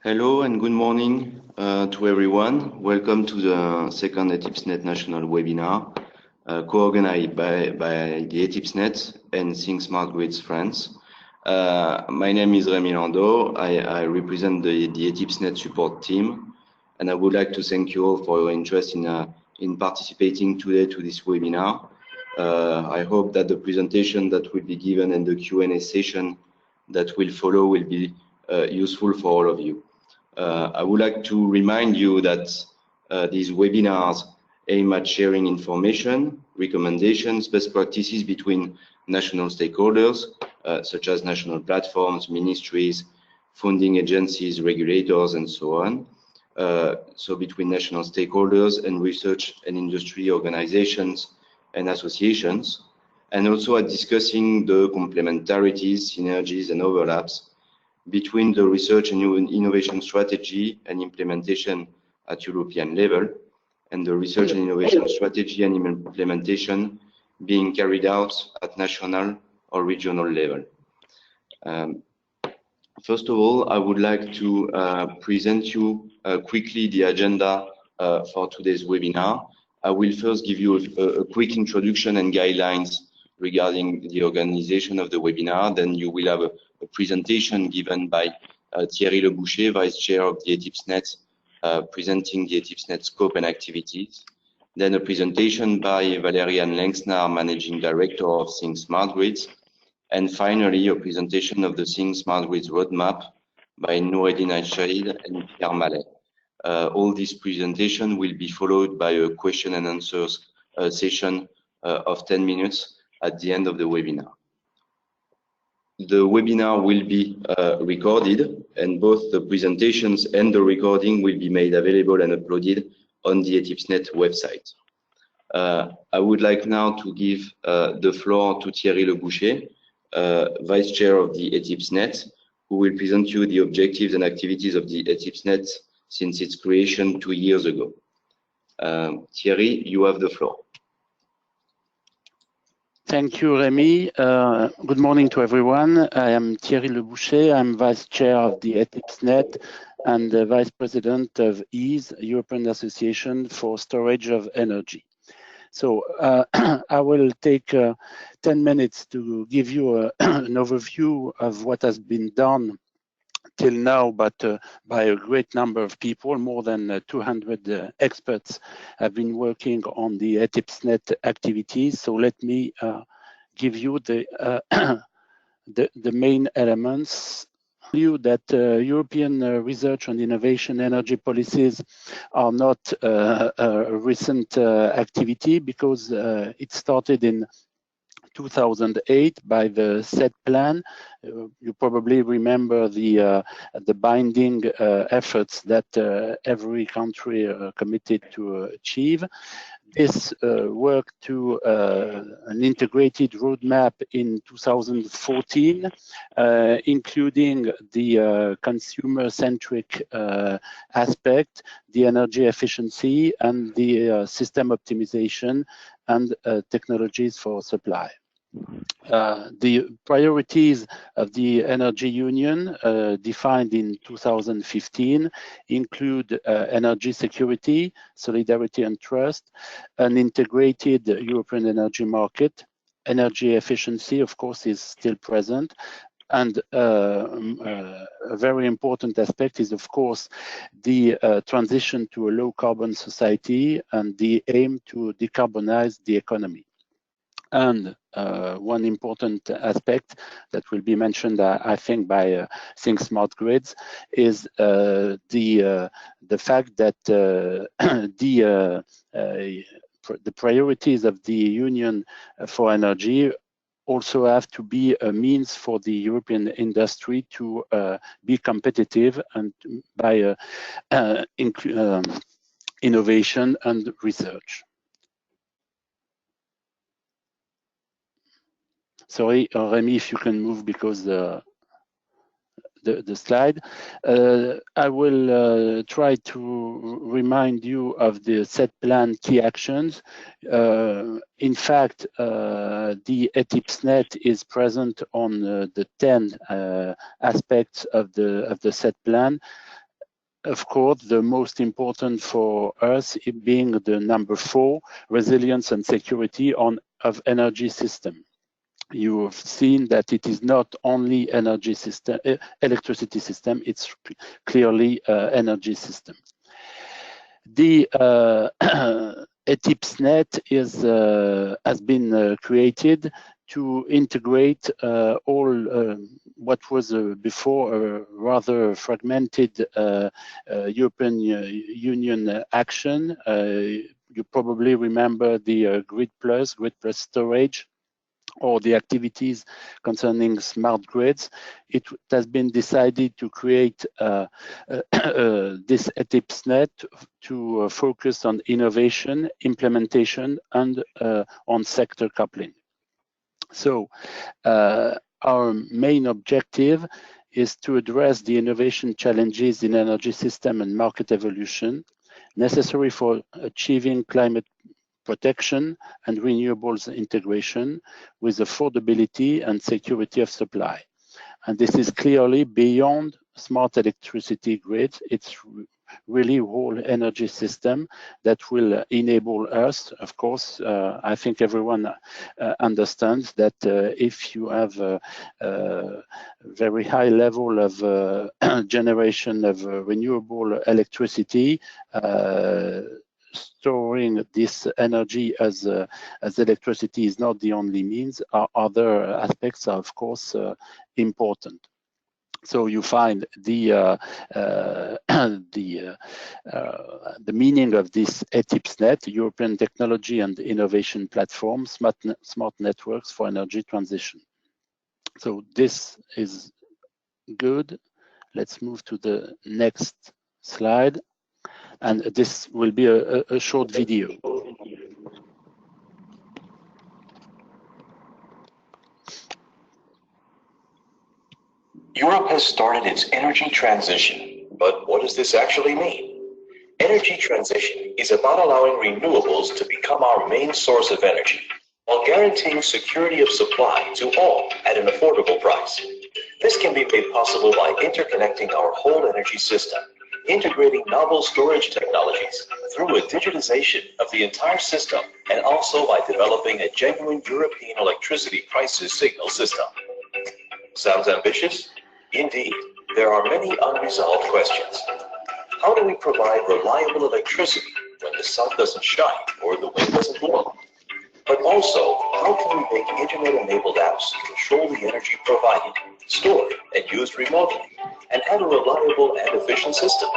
Hello and good morning to everyone. Welcome to the second ETIP SNET national webinar, co-organized by the ETIP SNET and Think Smartgrids France. My name is Rémi Landau. I represent the ETIP SNET support team, and I would like to thank you all for your interest in participating today to this webinar. I hope that the presentation that will be given and the Q&A session that will follow will be useful for all of you. I would like to remind you that these webinars aim at sharing information, recommendations, best practices between national stakeholders, such as national platforms, ministries, funding agencies, regulators, and so on. So between national stakeholders and research and industry organizations and associations, and also at discussing the complementarities, synergies, and overlaps between the research and innovation strategy and implementation at European level, and the research and innovation strategy and implementation being carried out at national or regional level. First of all, I would like to present you quickly the agenda for today's webinar. I will first give you a quick introduction and guidelines regarding the organization of the webinar. Then you will have a presentation given by Thierry Leboucher, Vice Chair of the ETIP SNET, presenting the ETIP SNET scope and activities. Then a presentation by Valériane Lengsnar, Managing Director of Think Smartgrids. And finally, a presentation of the Think Smartgrids roadmap by Noureddin Achaïd and Pierre Mallet. All this presentation will be followed by a question and answers session of 10 minutes at the end of the webinar. The webinar will be recorded, and both the presentations and the recording will be made available and uploaded on the ETIP SNET website. I would like now to give the floor to Thierry Leboucher, Vice Chair of the ETIP SNET, who will present you the objectives and activities of the ETIP SNET since its creation 2 years ago. Thierry, you have the floor. Thank you, Rémi. Good morning to everyone. I am Thierry Leboucher. I'm Vice Chair of the ETIP SNET and the Vice President of EASE, European Association for Storage of Energy. So I will take 10 minutes to give you an overview of what has been done till now, but by a great number of people. More than 200 experts have been working on the ETIP SNET activities. So let me give you the main elements. You that European research and innovation energy policies are not a recent activity, because it started in 2008 by the SET plan. You probably remember the binding efforts that every country committed to achieve. This work to an integrated roadmap in 2014, including the consumer-centric aspect, the energy efficiency, and the system optimization and technologies for supply. The priorities of the Energy Union defined in 2015 include energy security, solidarity and trust, an integrated European energy market. Energy efficiency, of course, is still present. And a very important aspect is, of course, the transition to a low-carbon society and the aim to decarbonize the economy. And one important aspect that will be mentioned, I think, by Think Smartgrids is the fact that the priorities of the Union for energy also have to be a means for the European industry to be competitive and by innovation and research. Sorry, Rémi, if you can move, because the slide. I will try to remind you of the SET plan key actions. In fact, the ETIP SNET is present on the 10 aspects of the SET plan. of course, the most important for us being the number 4, resilience and security of energy system. You have seen that it is not only energy system, electricity system, it's clearly energy system. The ETIP SNET has been created to integrate all what was before a rather fragmented European Union action. You probably remember the Grid Plus storage, or the activities concerning smart grids. It has been decided to create this ETIP SNET to focus on innovation, implementation, and on sector coupling. So our main objective is to address the innovation challenges in energy system and market evolution necessary for achieving climate protection and renewables integration with affordability and security of supply. And this is clearly beyond smart electricity grids. It's really whole energy system that will enable us, of course. I think everyone understands that if you have a very high level of generation of renewable electricity, storing this energy as electricity is not the only means. Other aspects are, of course, important. So you find the meaning of this ETIP SNET, European Technology and Innovation Platform, smart networks for energy transition. So this is good. Let's move to the next slide. And this will be a short video. Europe has started its energy transition, but what does this actually mean? Energy transition is about allowing renewables to become our main source of energy, while guaranteeing security of supply to all at an affordable price. This can be made possible by interconnecting our whole energy system, integrating novel storage technologies through a digitization of the entire system, and also by developing a genuine European electricity prices signal system. Sounds ambitious? Indeed, there are many unresolved questions. How do we provide reliable electricity when the sun doesn't shine or the wind doesn't blow? But also, how can we make internet-enabled apps control the energy provided, stored, and used remotely, and have a reliable and efficient system?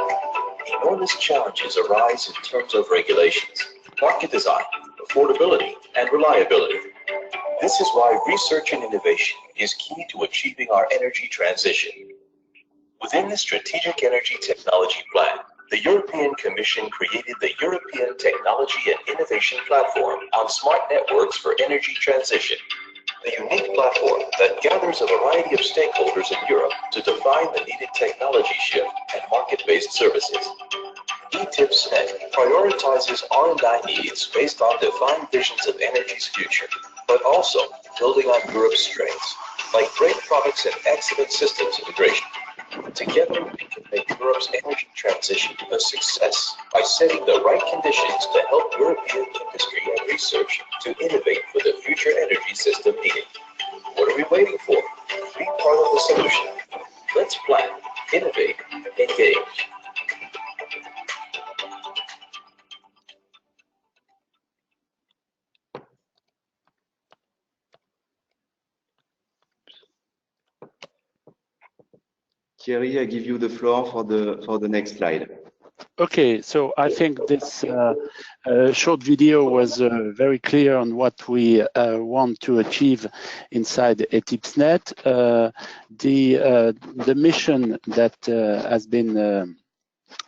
Enormous challenges arise in terms of regulations, market design, affordability, and reliability. This is why research and innovation is key to achieving our energy transition. Within the Strategic Energy Technology Plan, the European Commission created the European Technology and Innovation Platform on Smart Networks for Energy Transition, a unique platform that gathers a variety of stakeholders in Europe to define the needed technology shift and market-based services. ETIP SNET prioritizes R&I needs based on defined visions of energy's future, but also building on Europe's strengths, like great products and excellent systems integration. Together, we can make Europe's energy transition a success by setting the right conditions to help European industry and research to innovate for the future energy system needed. What are we waiting for? Be part of the solution. Let's plan, innovate, engage. Thierry, I give you the floor for the next slide. Okay, so I think this short video was very clear on what we want to achieve inside ETIP SNET. The mission that has been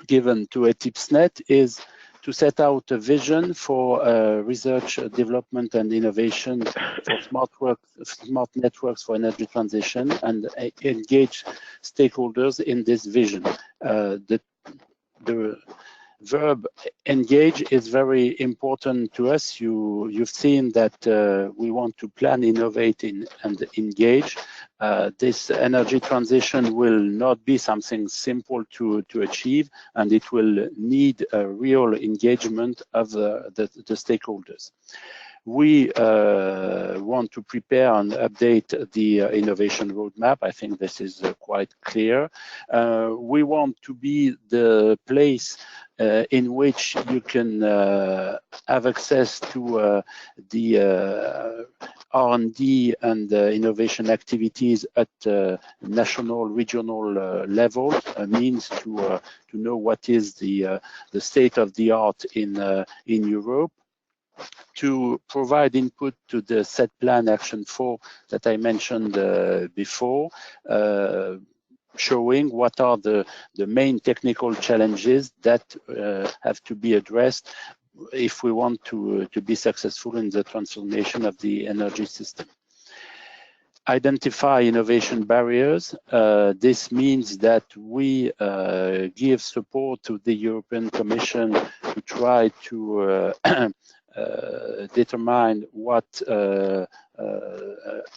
given to ETIP SNET is to set out a vision for research, development, and innovation for smart networks for energy transition, and engage stakeholders in this vision. The verb engage is very important to us. You've seen that we want to plan, innovate, and engage. This energy transition will not be something simple to achieve, and it will need a real engagement of the stakeholders. We want to prepare and update the innovation roadmap. I think this is quite clear. We want to be the place in which you can have access to the R&D and innovation activities at national, regional level, means to know what is the state of the art in Europe, to provide input to the set plan action 4 that I mentioned before, showing what are the main technical challenges that have to be addressed if we want to be successful in the transformation of the energy system. Identify innovation barriers. This means that we give support to the European Commission to try to determine what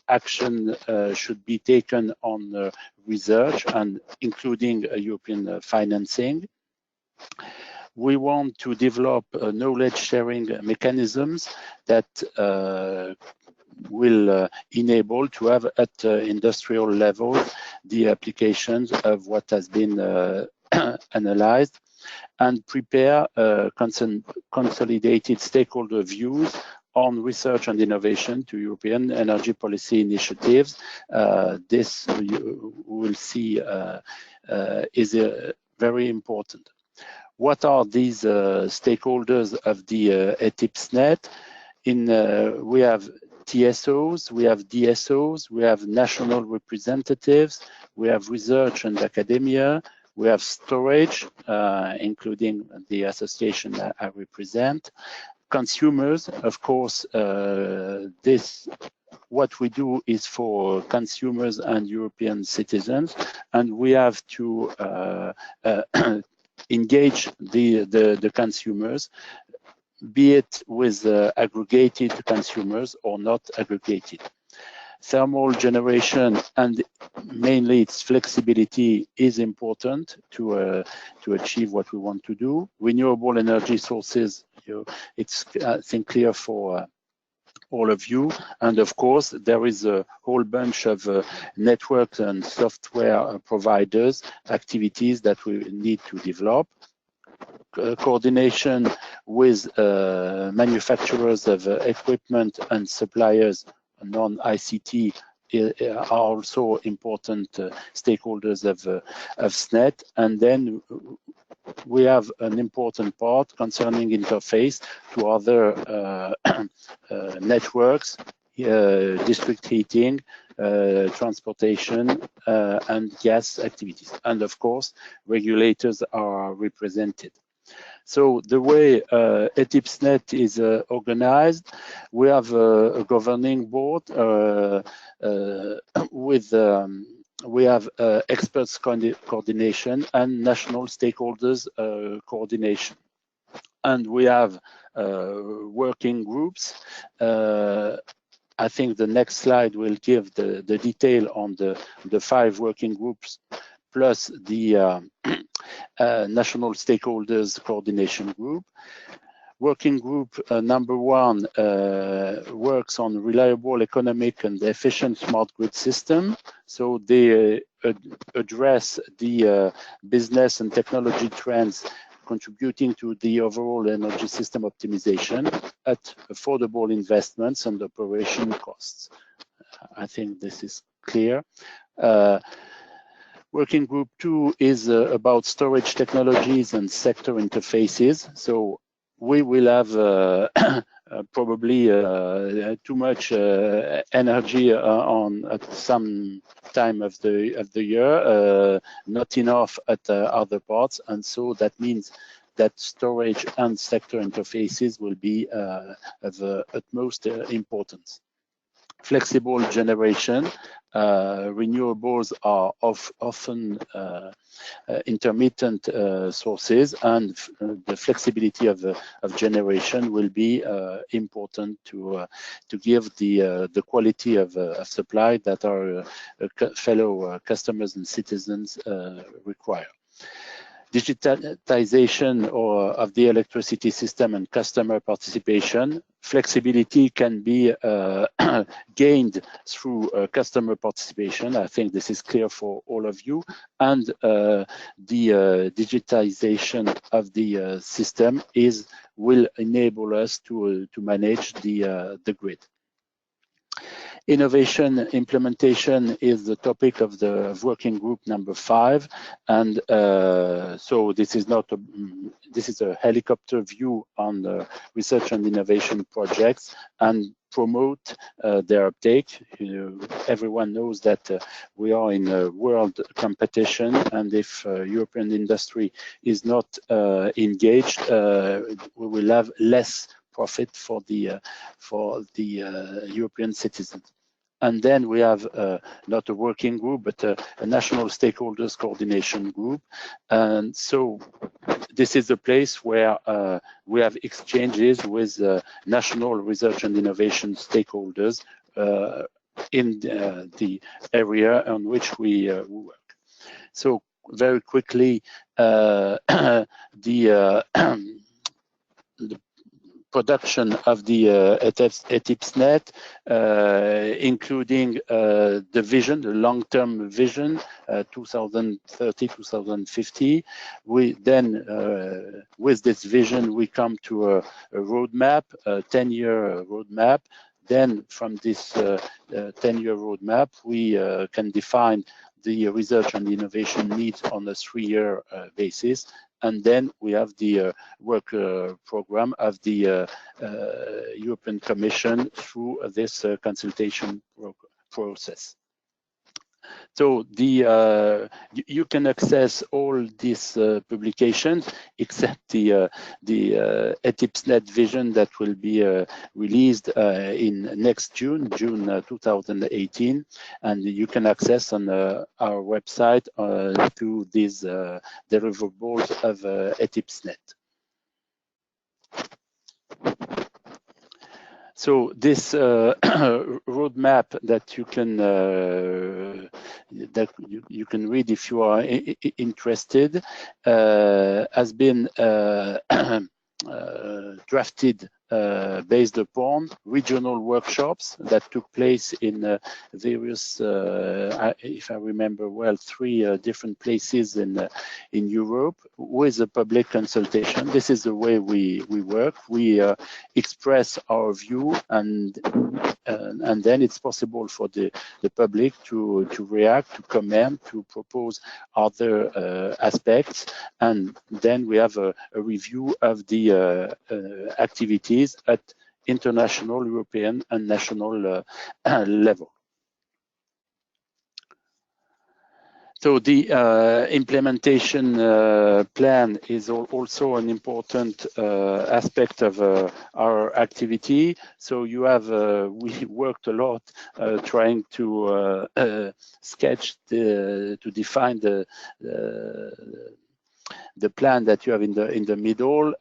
action should be taken on research, and including European financing. We want to develop knowledge sharing mechanisms that will enable to have at industrial level the applications of what has been analyzed, and prepare consolidated stakeholder views on research and innovation to European energy policy initiatives. This you will see is very important. What are these stakeholders of the ETIP SNET? We have TSOs, we have DSOs, we have national representatives, we have research and academia, we have storage, including the association that I represent. Consumers, of course, what we do is for consumers and European citizens, and we have to engage the consumers, be it with aggregated consumers or not aggregated. Thermal generation and mainly its flexibility is important to achieve what we want to do. Renewable energy sources, it's I think clear for all of you. And of course, there is a whole bunch of networks and software providers activities that we need to develop. Coordination with manufacturers of equipment and suppliers, non-ICT, are also important stakeholders of SNET. And then we have an important part concerning interface to other networks, district heating, transportation, and gas activities. And of course, regulators are represented. So the way ETIP SNET is organized, we have a governing board with we have experts coordination and national stakeholders coordination. And we have working groups. I think the next slide will give the detail on the 5 working groups plus the national stakeholders coordination group. Working group number 1 works on reliable, economic, and efficient smart grid system. So they address the business and technology trends contributing to the overall energy system optimization at affordable investments and operation costs. I think this is clear. Working group 2 is about storage technologies and sector interfaces. So we will have probably too much energy at some time of the year, not enough at other parts, and so that means that storage and sector interfaces will be of utmost importance. flexible generation. Renewables are often intermittent sources, and the flexibility of generation will be important to give the quality of supply that our fellow customers and citizens require. Digitization of the electricity system and customer participation. Flexibility can be gained through customer participation. I think this is clear for all of you. And the digitization of the system will enable us to manage the grid. Innovation implementation is the topic of the working group number 5, and so this is a helicopter view on the research and innovation projects and promote their uptake. Everyone knows that we are in a world competition, and if European industry is not engaged, we will have less profit for the European citizens. And then we have not a working group, but a national stakeholders coordination group. And so this is a place where we have exchanges with national research and innovation stakeholders in the area on which we work. So very quickly, the production of the ETIP SNET, including the vision, the long-term vision, 2030-2050. We then, with this vision, we come to a roadmap, a 10-year roadmap. Then from this 10-year roadmap, we can define the research and innovation needs on a 3-year basis. And then we have the work program of the European Commission through this consultation process. So you can access all these publications except the ETIP SNET vision that will be released in next June 2018, and you can access on our website to these deliverables of ETIP SNET. So this roadmap that you can read if you are interested has been drafted based upon regional workshops that took place in various, if I remember well, 3 different places in Europe with a public consultation. This is the way we work. We express our view, and then it's possible for the public to react, to comment, to propose other aspects, and then we have a review of the activities at international, European, and national level. So the implementation plan is also an important aspect of our activity. So you have, we worked a lot trying to sketch, to define the plan that you have in the middle,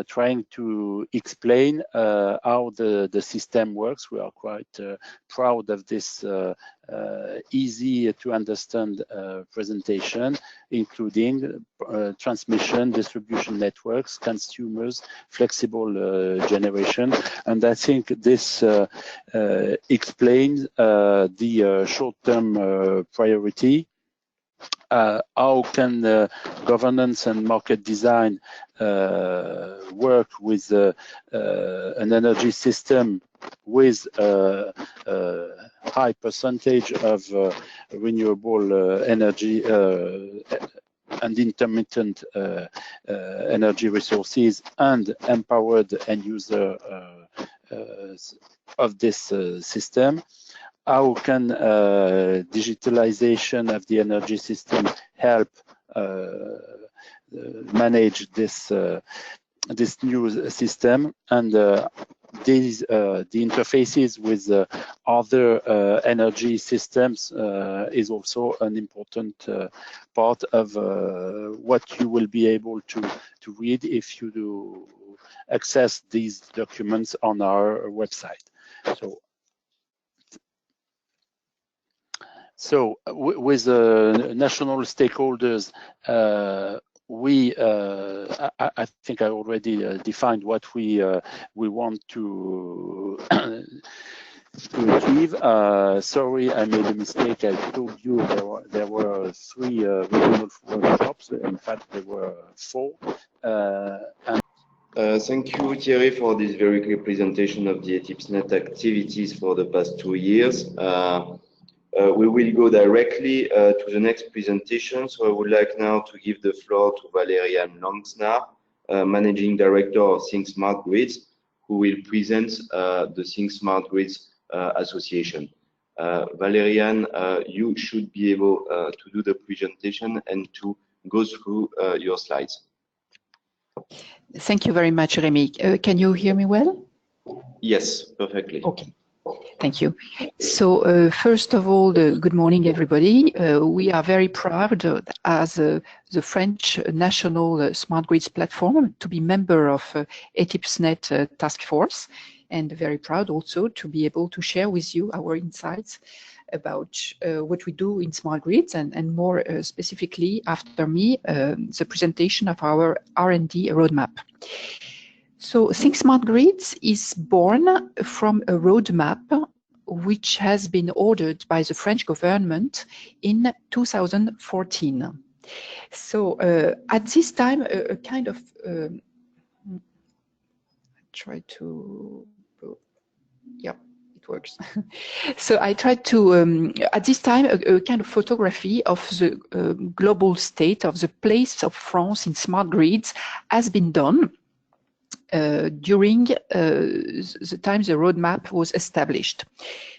trying to explain how the system works. We are quite proud of this easy to understand presentation, including transmission, distribution networks, consumers, flexible generation. And I think this explains the short-term priority. How can governance and market design work with an energy system with a high percentage of renewable energy and intermittent energy resources and empowered end user of this system? How can digitalization of the energy system help manage this new system? And the interfaces with other energy systems is also an important part of what you will be able to read if you do access these documents on our website. So with national stakeholders, I think I already defined what we want to achieve. Sorry, I made a mistake. I told you there were 3 regional workshops. In fact, there were 4. Thank you, Thierry, for this very clear presentation of the ETIP SNET activities for the past 2 years. We will go directly to the next presentation. So I would like now to give the floor to Valerian Langsnar, Managing Director of Think Smartgrids, who will present the Think Smartgrids Association. Valerian, you should be able to do the presentation and to go through your slides. Thank you very much, Remy. Can you hear me well? Yes, perfectly. Okay. Thank you. So first of all, good morning, everybody. We are very proud as the French National Smart Grids Platform to be member of ETIP SNET Task Force, and very proud also to be able to share with you our insights about what we do in smart grids, and more specifically after me, the presentation of our R&D roadmap. So Think Smart Grids is born from a roadmap which has been ordered by the French government in 2014. So at this time, a kind of try to, yeah, it works. So I tried to, at this time, a kind of photography of the global state of the place of France in smart grids has been done during the time the roadmap was established.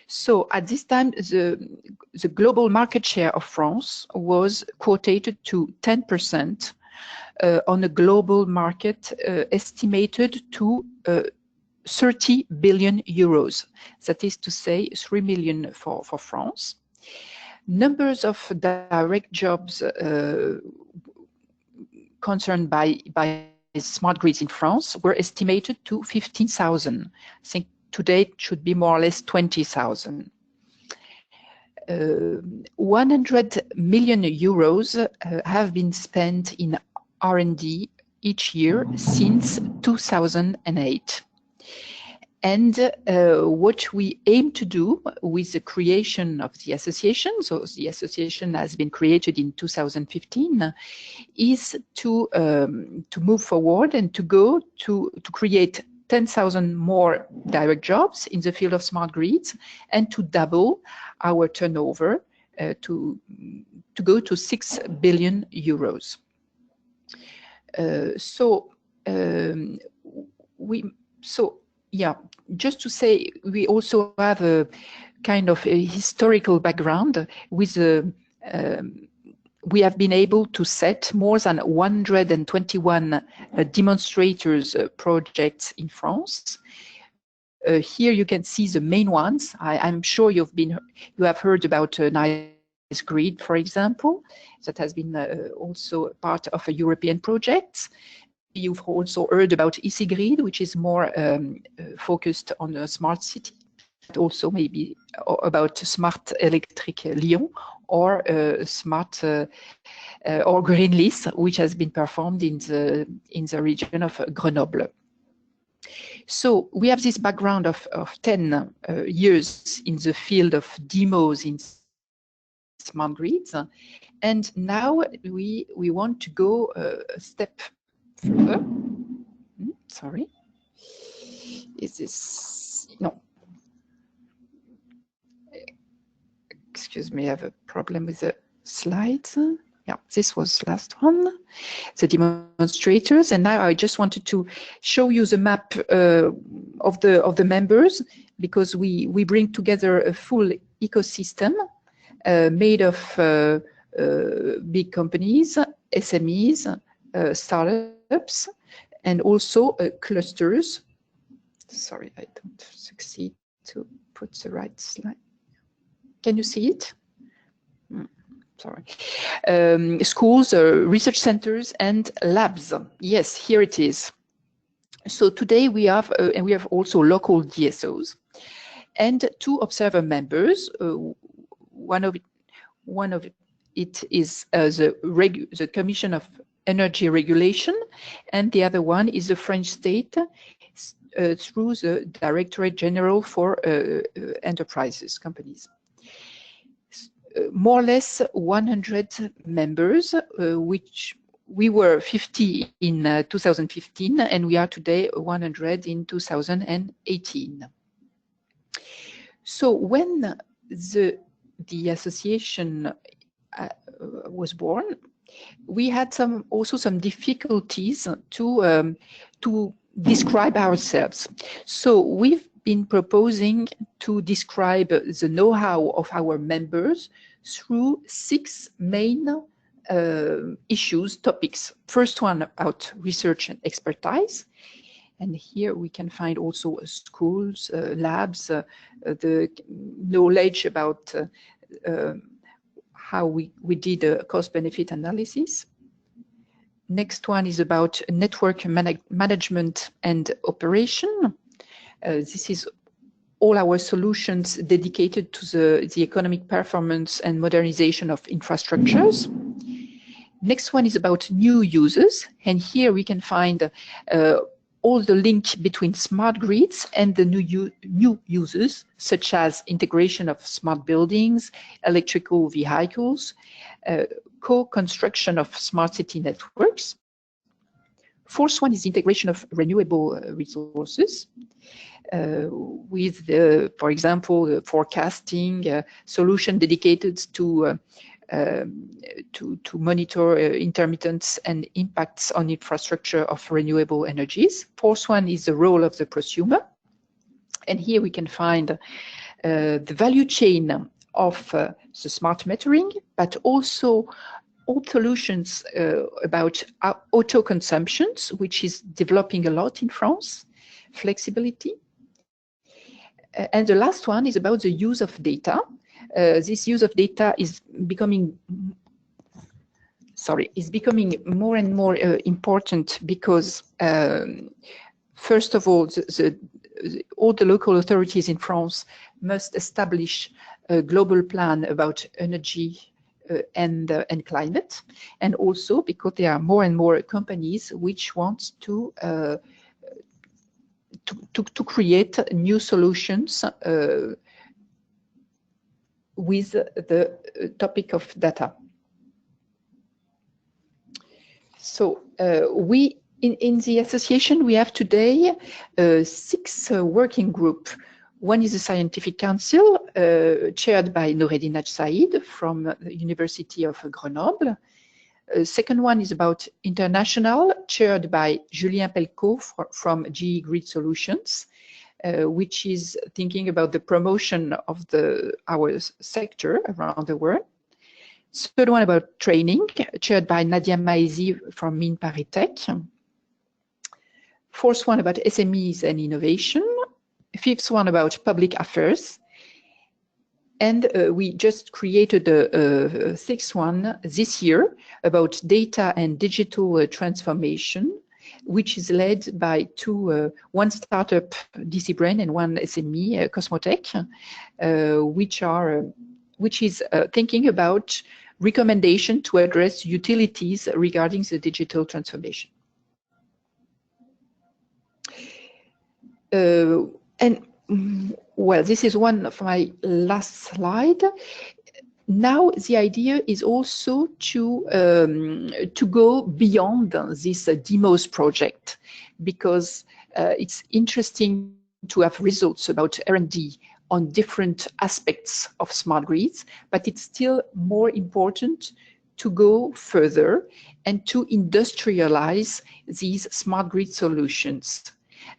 So at this time, the global market share of France was quoted to 10% on a global market estimated to 30 billion euros. That is to say 3 million for France. Numbers of direct jobs concerned by smart grids in France were estimated to 15,000. I think today it should be more or less 20,000. 100 million euros have been spent in R&D each year since 2008. And what we aim to do with the creation of the association, so the association has been created in 2015, is to move forward and to go to create 10,000 more direct jobs in the field of smart grids, and to double our turnover to go to 6 billion euros. Yeah, just to say, we also have a kind of a historical background with we have been able to set more than 121 demonstrators projects in France. Here you can see the main ones. I'm sure you have heard about Nice Grid, for example, that has been also part of a European project. You've also heard about ECGrid, which is more focused on a smart city, but also maybe about Smart Electric Lyon, or Smart or Greenlist, which has been performed in the region of Grenoble. So we have this background of 10 years in the field of demos in smart grids, and now we want to go a step further. Sorry, is this no? Excuse me, I have a problem with the slides. Yeah, this was last one, the demonstrators, and now I just wanted to show you the map of the members, because we bring together a full ecosystem made of big companies, SMEs, startups, and also clusters. Sorry, I don't succeed to put the right slide. Can you see it? Sorry. Schools, research centers, and labs. Yes, here it is. So today we have, and we have also local DSOs and 2 observer members. One of it is the Commission of Energy Regulation, and the other one is the French state through the Directorate General for Enterprises, companies. More or less 100 members, which we were 50 in 2015, and we are today 100 in 2018. So when the association was born, we had also some difficulties to describe ourselves. So we've been proposing to describe the know-how of our members through 6 main issues, topics. First one about research and expertise. And here we can find also schools, labs, the knowledge about how we did a cost-benefit analysis. Next one is about network management and operation. This is all our solutions dedicated to the economic performance and modernization of infrastructures. Next one is about new users, and here we can find all the link between smart grids and the new users, such as integration of smart buildings, electrical vehicles, co-construction of smart city networks. Fourth one is integration of renewable resources with, for example, forecasting solution dedicated to monitor intermittence and impacts on infrastructure of renewable energies. Fourth one is the role of the prosumer. And here we can find the value chain of the smart metering, but also all solutions about auto consumptions, which is developing a lot in France, flexibility. And the last one is about the use of data. This use of data is becoming more and more important because, first of all, all the local authorities in France must establish a global plan about energy and climate, and also because there are more and more companies which want to create new solutions with the topic of data. So we in the association we have today 6 working groups. One is the Scientific Council, chaired by Noureddin Said from the University of Grenoble. Second one is about international, chaired by Julien Pelcot from GE Grid Solutions, which is thinking about the promotion of our sector around the world. Third one about training, chaired by Nadia Maezi from Mines Paris Tech. Fourth one about SMEs and innovation. Fifth one about public affairs. And we just created a 6th one this year about data and digital transformation, which is led by one startup, DC Brain, and one SME, Cosmotech, which is thinking about recommendation to address utilities regarding the digital transformation. And well, this is one of my last slide. Now the idea is also to go beyond this DEMOS project, because it's interesting to have results about R&D on different aspects of smart grids, but it's still more important to go further and to industrialize these smart grid solutions.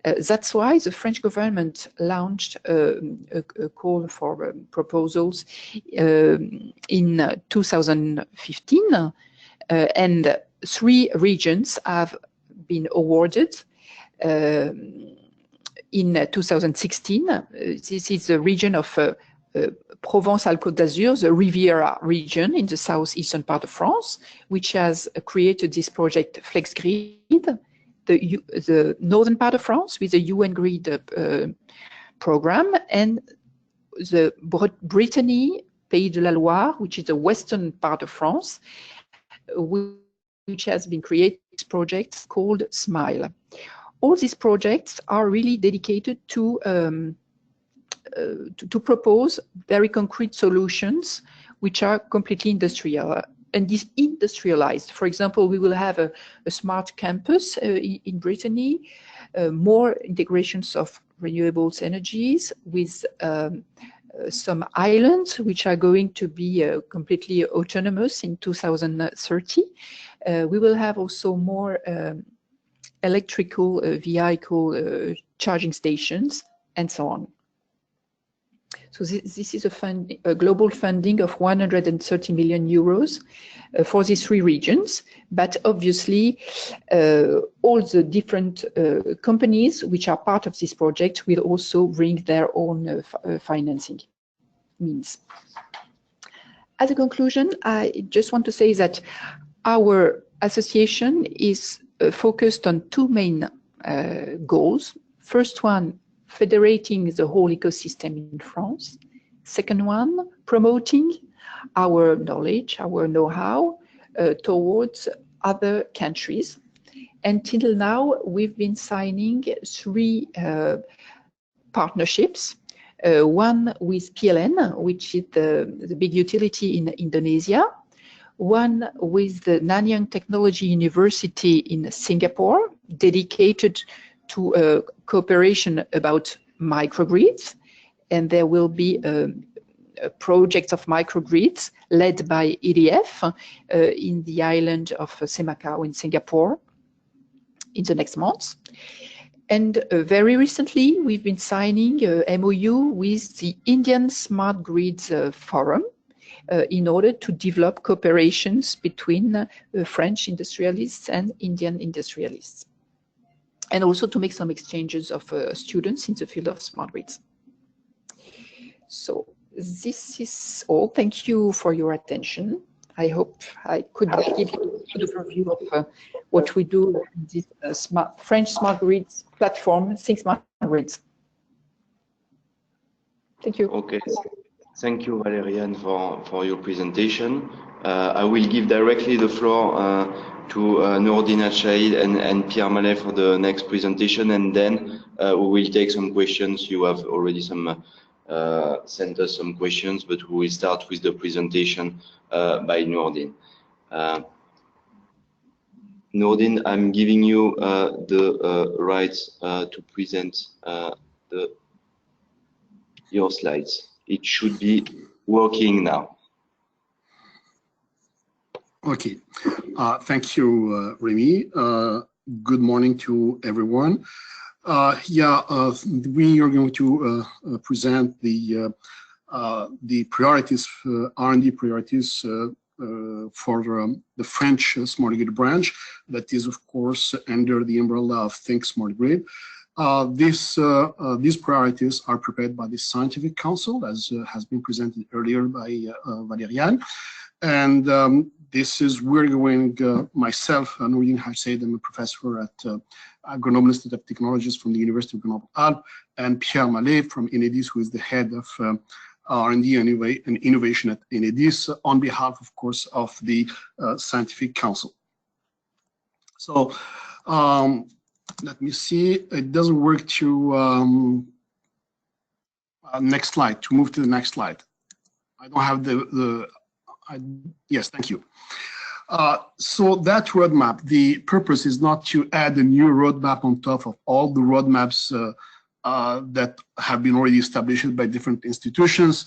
That's why the French government launched a call for proposals in 2015, and 3 regions have been awarded in 2016. This is the region of Provence-Alpes-Côte d'Azur, the Riviera region in the southeastern part of France, which has created this project FlexGrid, the northern part of France with the UN Grid program, and the Brittany, Pays de la Loire, which is the western part of France, which has been created projects called SMILE. All these projects are really dedicated to propose very concrete solutions which are completely industrial and industrialized. For example, we will have a smart campus in Brittany, more integrations of renewables energies with some islands which are going to be completely autonomous in 2030. We will have also more electrical vehicle charging stations and so on. So this is a global funding of 130 million euros for these three regions. But obviously, all the different companies which are part of this project will also bring their own financing means. As a conclusion, I just want to say that our association is focused on two main goals. First one, federating the whole ecosystem in France. Second one, promoting our knowledge, our know-how towards other countries. Until now, we've been signing 3 partnerships. One with PLN, which is the big utility in Indonesia. One with the Nanyang Technology University in Singapore, dedicated to cooperation about microgrids, and there will be a project of microgrids led by EDF in the island of Semakau in Singapore in the next months. And very recently, we've been signing a MOU with the Indian Smartgrids Forum in order to develop cooperations between French industrialists and Indian industrialists, and also to make some exchanges of students in the field of smart grids. So this is all. Thank you for your attention. I hope I could give you a good overview of what we do in this French smart grids platform, Think Smart Grids. Thank you. Okay. Thank you, Valériane, for your presentation. I will give directly the floor to Nourdine Achaïd and Pierre Mallet for the next presentation, and then we will take some questions. You have already sent us some questions, but we will start with the presentation by Nourdine. Nourdine, I'm giving you the rights to present your slides. It should be working now. Okay, thank you, Remy. Good morning to everyone. We are going to present the priorities, R&D priorities for the French smart grid branch. That is, of course, under the umbrella of Think Smart Grid. These priorities are prepared by the Scientific Council, as has been presented earlier by Valériane. And this is, we're going, myself, Nourdine Achaïd, I'm a professor at Grenoble Institute of Technologies from the University of Grenoble-Alpes, and Pierre Mallet from Enedis, who is the head of R&D and innovation at Enedis, on behalf, of course, of the Scientific Council. So let me see, it doesn't work to, next slide, to move to the next slide. I don't have yes, thank you. So that roadmap, the purpose is not to add a new roadmap on top of all the roadmaps that have been already established by different institutions.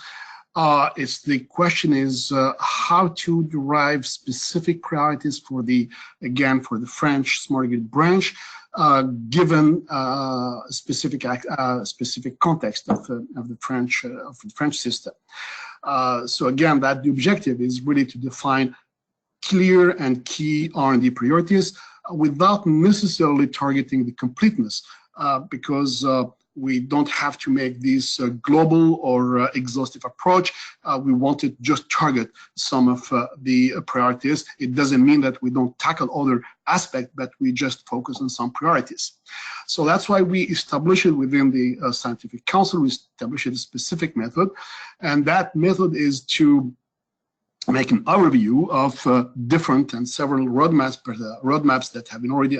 The question is how to derive specific priorities for the French smart grid branch, given specific context of the French system. So again, the objective is really to define clear and key R&D priorities without necessarily targeting the completeness, because we don't have to make this global or exhaustive approach. We wanted just target some of the priorities. It doesn't mean that we don't tackle other aspects, but we just focus on some priorities. So that's why we established it within the Scientific Council. We established a specific method, and that method is to make an overview of different and several roadmaps that have been already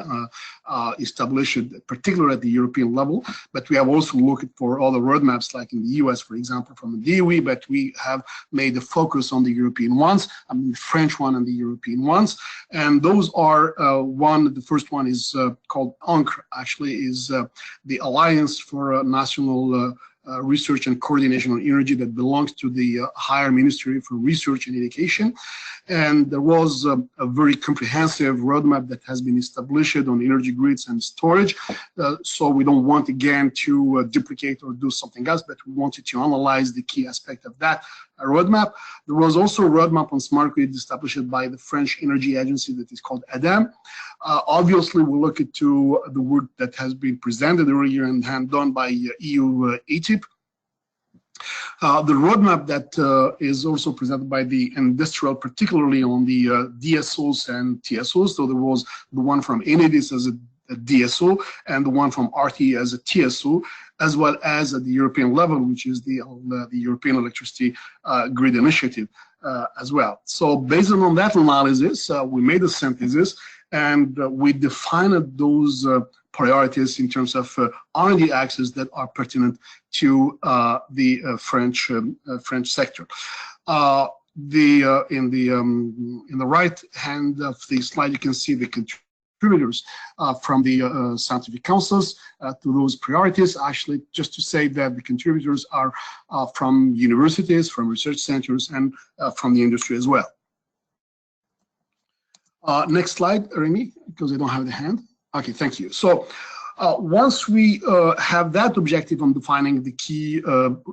established, particularly at the European level. But we have also looked for other roadmaps, like in the US, for example, from the DOE, but we have made a focus on the European ones, I mean, the French one and the European ones. And those are the first one is called ANCRE, actually, is the Alliance for National Research and Coordination on Energy, that belongs to the Higher Ministry for Research and Education. And there was a very comprehensive roadmap that has been established on energy grids and storage. So we don't want, again, to duplicate or do something else, but we wanted to analyze the key aspect of that roadmap. There was also a roadmap on smart grid established by the French Energy Agency that is called ADEME. Obviously, we look into the work that has been presented earlier and done by EU ETIP. The roadmap that is also presented by the industrial, particularly on the DSOs and TSOs. So there was the one from Enedis as a DSO and the one from RTE as a TSO, as well as at the European level, which is the European Electricity Grid Initiative as well. So based on that analysis, we made a synthesis, and we defined those priorities in terms of R&D axes that are pertinent to the French sector. In the right hand of the slide, you can see the contributors from the scientific councils to those priorities. Actually, just to say that the contributors are from universities, from research centers, and from the industry as well. Next slide, Remy, because I don't have the hand. Okay, thank you. So once we have that objective on defining the key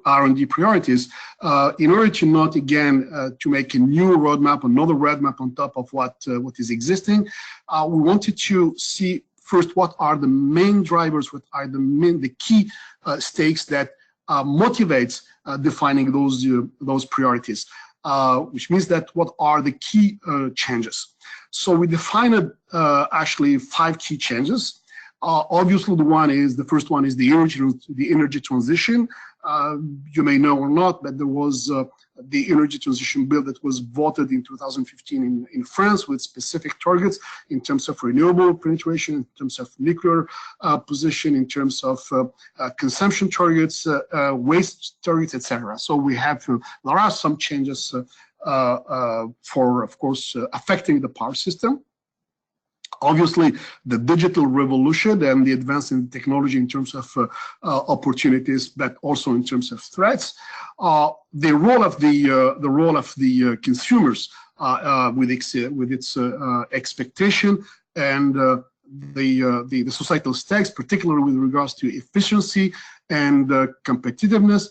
R&D priorities, in order to not, again, to make a new roadmap, another roadmap on top of what is existing, we wanted to see first what are the main drivers, what are the key stakes that motivates defining those priorities. Which means that what are the key changes. So we defined actually 5 key changes. Obviously, the first one is the energy transition. You may know or not, but there was the energy transition bill that was voted in 2015 in France with specific targets in terms of renewable penetration, in terms of nuclear position, in terms of consumption targets, waste targets, etc. So we have there are some changes for, of course, affecting the power system. Obviously, the digital revolution and the advance in technology in terms of opportunities, but also in terms of threats. The role of the consumers with its expectation and the societal stakes, particularly with regards to efficiency and competitiveness,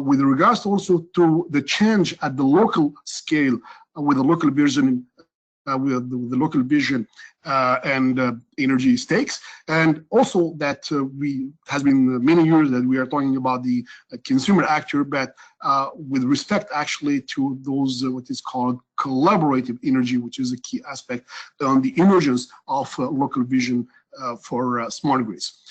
with regards also to the change at the local scale with the local vision. With the local vision and energy stakes, and also that has been many years that we are talking about the consumer actor, but with respect actually to those what is called collaborative energy, which is a key aspect on the emergence of local vision for smart grids.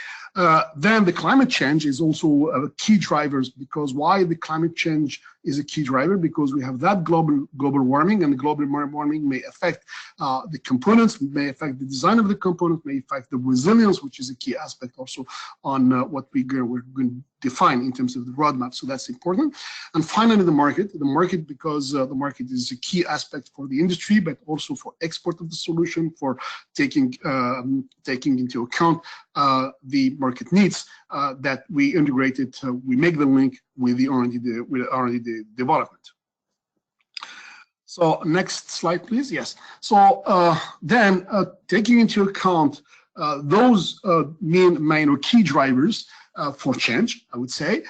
Then the climate change is also a key driver, because why the climate change is a key driver? Because we have that global warming, and the global warming may affect the components, may affect the design of the component, may affect the resilience, which is a key aspect also on what we're going to define in terms of the roadmap. So that's important. And finally, the market, because the market is a key aspect for the industry, but also for export of the solution, for taking into account the market needs that we integrated. We make the link with the R&D development. So next slide, please. Yes. So then taking into account those main or key drivers for change, I would say,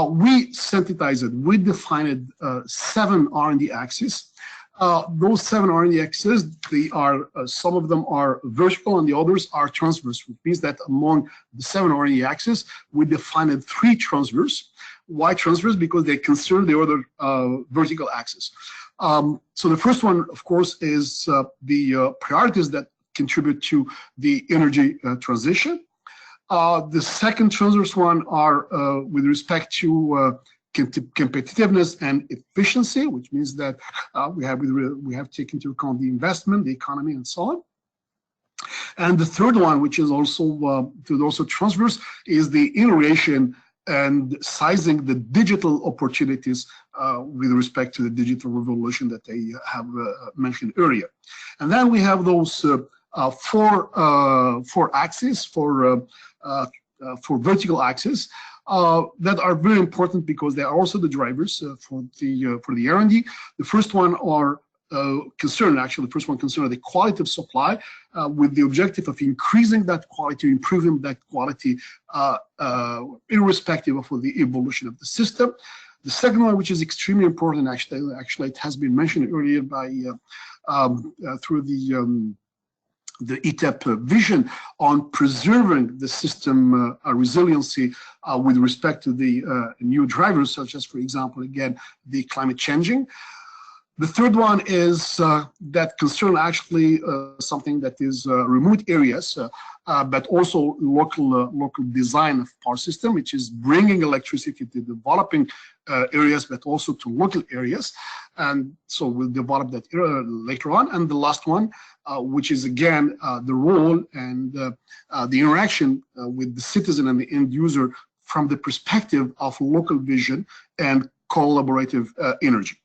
we synthesized it. We defined 7 R&D axes Those 7 R&D axes, they are some of them are vertical and the others are transverse, which means that among the 7 R&D axes, we defined 3 transverse. Why transverse? Because they concern the other vertical axis. So the first one, of course, is the priorities that contribute to the energy transition. The second transverse one are with respect to competitiveness and efficiency, which means that we have taken into account the investment, the economy, and so on. And the third one, which is also transverse, is the innovation and sizing the digital opportunities with respect to the digital revolution that I have mentioned earlier. And then we have those four axes for vertical axis that are very important because they are also the drivers for the R&D. The first one are concerned the quality of supply with the objective of increasing that quality, improving that quality irrespective of the evolution of the system. The second one, which is extremely important, actually it has been mentioned earlier by through the ETIP vision on preserving the system resiliency with respect to the new drivers, such as, for example, again, the climate changing. The third one is that concern actually something that is remote areas, but also local design of power system, which is bringing electricity to developing areas, but also to local areas. And so we'll develop that later on. And the last one, which is again the role and the interaction with the citizen and the end user from the perspective of local vision and collaborative energy.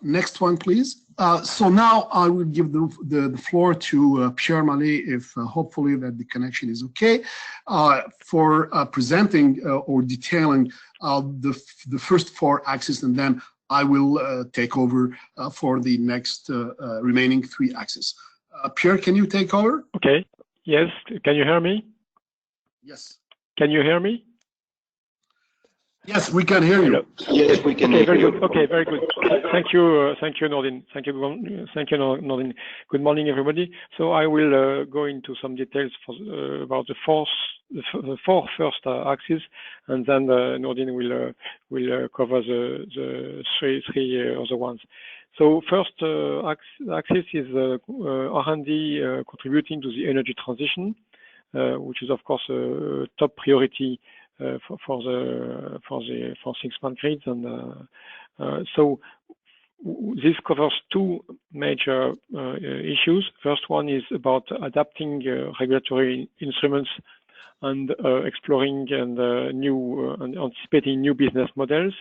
Next one, please. So now I will give the floor to Pierre Mallet, if hopefully that the connection is okay, for presenting or detailing the first 4 axes, and then I will take over for the next remaining 3 axes. Pierre, can you take over? Okay. Yes. Can you hear me? Yes. Can you hear me? Yes, we can hear you. Yes, we can. Okay, very good. Okay, very good. Thank you, Nordin. Thank you, Nordin. Good morning, everybody. So I will go into some details about the 4 first axes, and then Nordin will cover the three other ones. So first axis is R&D contributing to the energy transition, which is of course a top priority for Smartgrids, and so this covers 2 major issues. First one is about adapting regulatory instruments and exploring and anticipating new business models.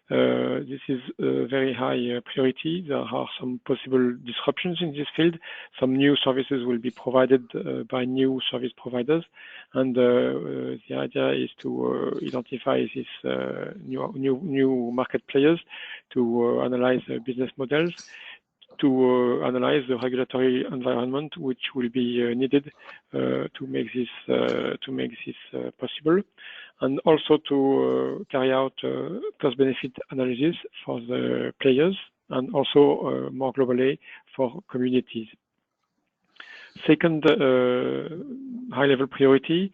This is a very high priority. There are some possible disruptions in this field. Some new services will be provided by new service providers, and the idea is to identify these new market players, to analyze business models, to analyze the regulatory environment which will be needed to make this possible, and also to carry out cost-benefit analysis for the players, and also more globally for communities. Second high-level priority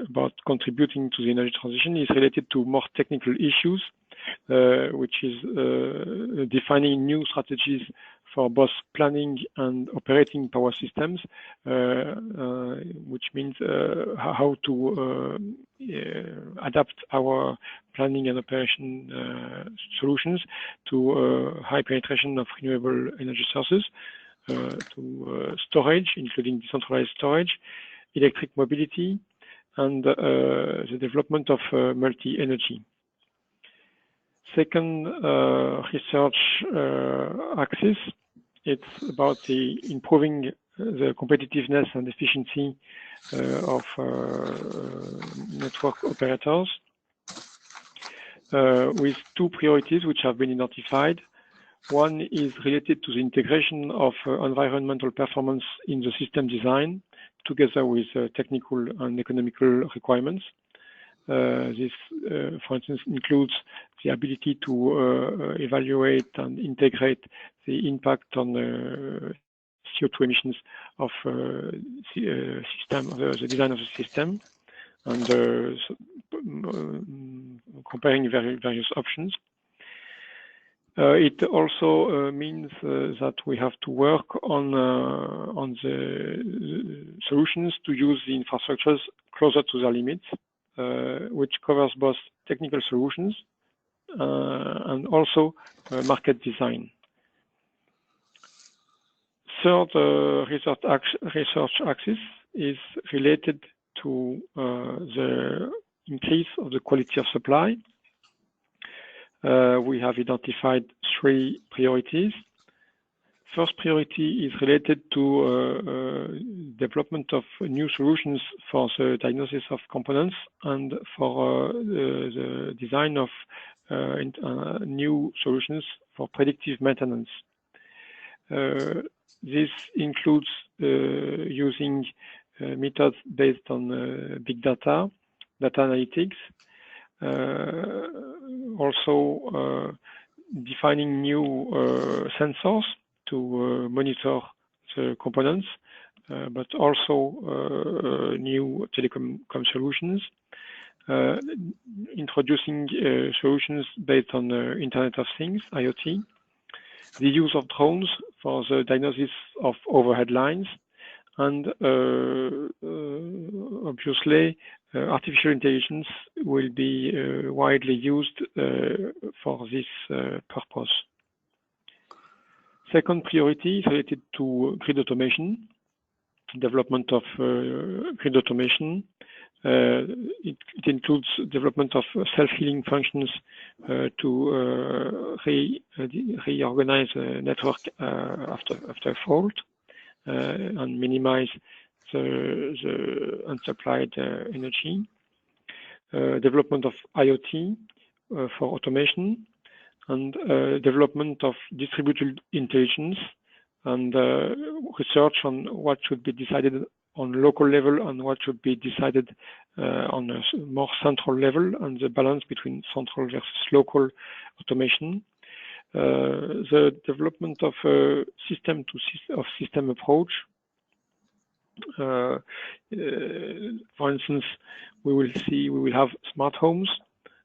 about contributing to the energy transition is related to more technical issues, which is defining new strategies for both planning and operating power systems, which means how to adapt our planning and operation solutions to high penetration of renewable energy sources, to storage, including decentralized storage, electric mobility, and the development of multi-energy. Second research axis, it's about the improving the competitiveness and efficiency of network operators with 2 priorities which have been identified. One is related to the integration of environmental performance in the system design together with technical and economical requirements. This, for instance, includes the ability to evaluate and integrate the impact on CO2 emissions of the design of the system, and comparing various options. It also means that we have to work on the solutions to use the infrastructures closer to their limits, which covers both technical solutions and also market design. Third research axis is related to the increase of the quality of supply. We have identified 3 priorities. First priority is related to development of new solutions for the diagnosis of components and for the design of new solutions for predictive maintenance. This includes using methods based on big data, data analytics, also defining new sensors to monitor the components, but also new telecom solutions, introducing solutions based on Internet of Things, IoT, the use of drones for the diagnosis of overhead lines, and obviously artificial intelligence will be widely used for this purpose. Second priority is related to grid automation, development of grid automation. It includes development of self-healing functions to reorganize the network after fault and minimize the unsupplied energy. Development of IoT for automation, and development of distributed intelligence, and research on what should be decided on local level and what should be decided on a more central level, and the balance between central versus local automation. The development of a system approach. For instance, we will have smart homes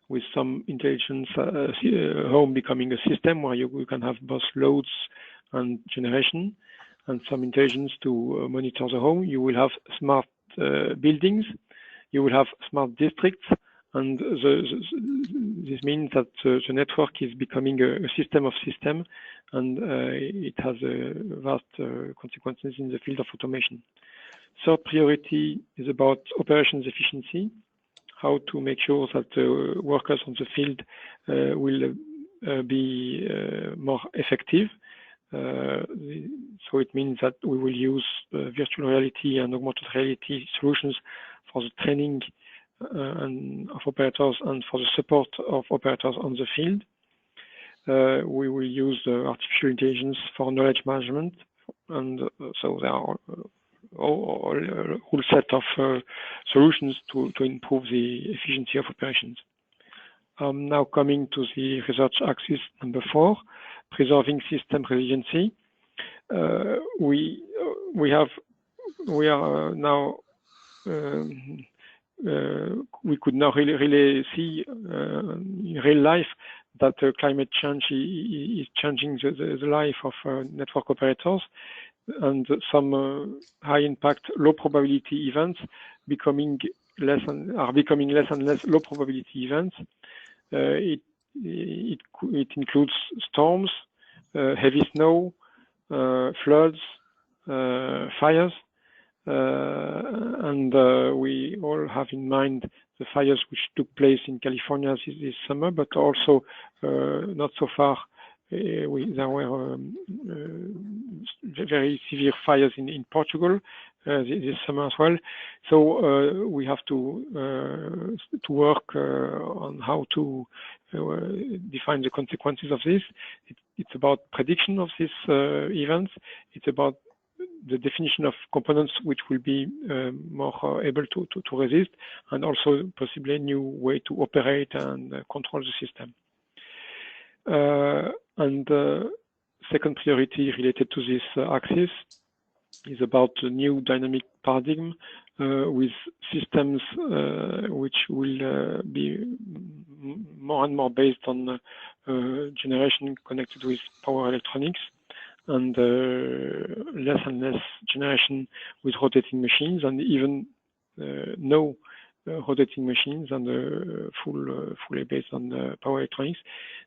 with some intelligence home becoming a system where you can have both loads and generation, and some intelligence to monitor the home. You will have smart buildings. You will have smart districts, and this means that the network is becoming a system of systems, and it has vast consequences in the field of automation. Third priority is about operations efficiency, how to make sure that workers on the field will be more effective. So it means that we will use virtual reality and augmented reality solutions for the training of operators and for the support of operators on the field. We will use artificial intelligence for knowledge management, and so there are a whole set of solutions to improve the efficiency of operations. Now coming to the research axis number 4, preserving system resiliency. We could now really see in real life that climate change is changing the life of network operators, and some high impact, low probability events are becoming less and less low probability events. It includes storms, heavy snow, floods, fires, and we all have in mind the fires which took place in California this summer, but also not so far. There were very severe fires in Portugal this summer as well. So we have to work on how to define the consequences of this. It's about prediction of these events. It's about the definition of components which will be more able to resist, and also possibly a new way to operate and control the system. And second priority related to this axis is about the new dynamic paradigm with systems which will be more and more based on generation connected with power electronics, and less and less generation with rotating machines, and even no rotating machines, and fully based on power electronics.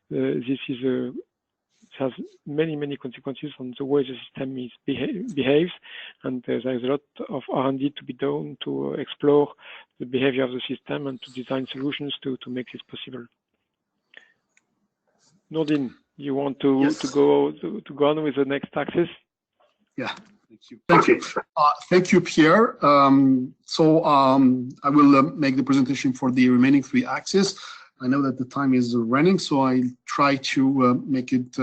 This is has many consequences on the way the system is behaves, and there is a lot of R&D to be done to explore the behavior of the system and to design solutions to make this possible. Nordin, you want to Yes. to go on with the next axis? Yeah, thank you. Thank you, Pierre. I will make the presentation for the remaining 3 axes. I know that the time is running, so I try to make it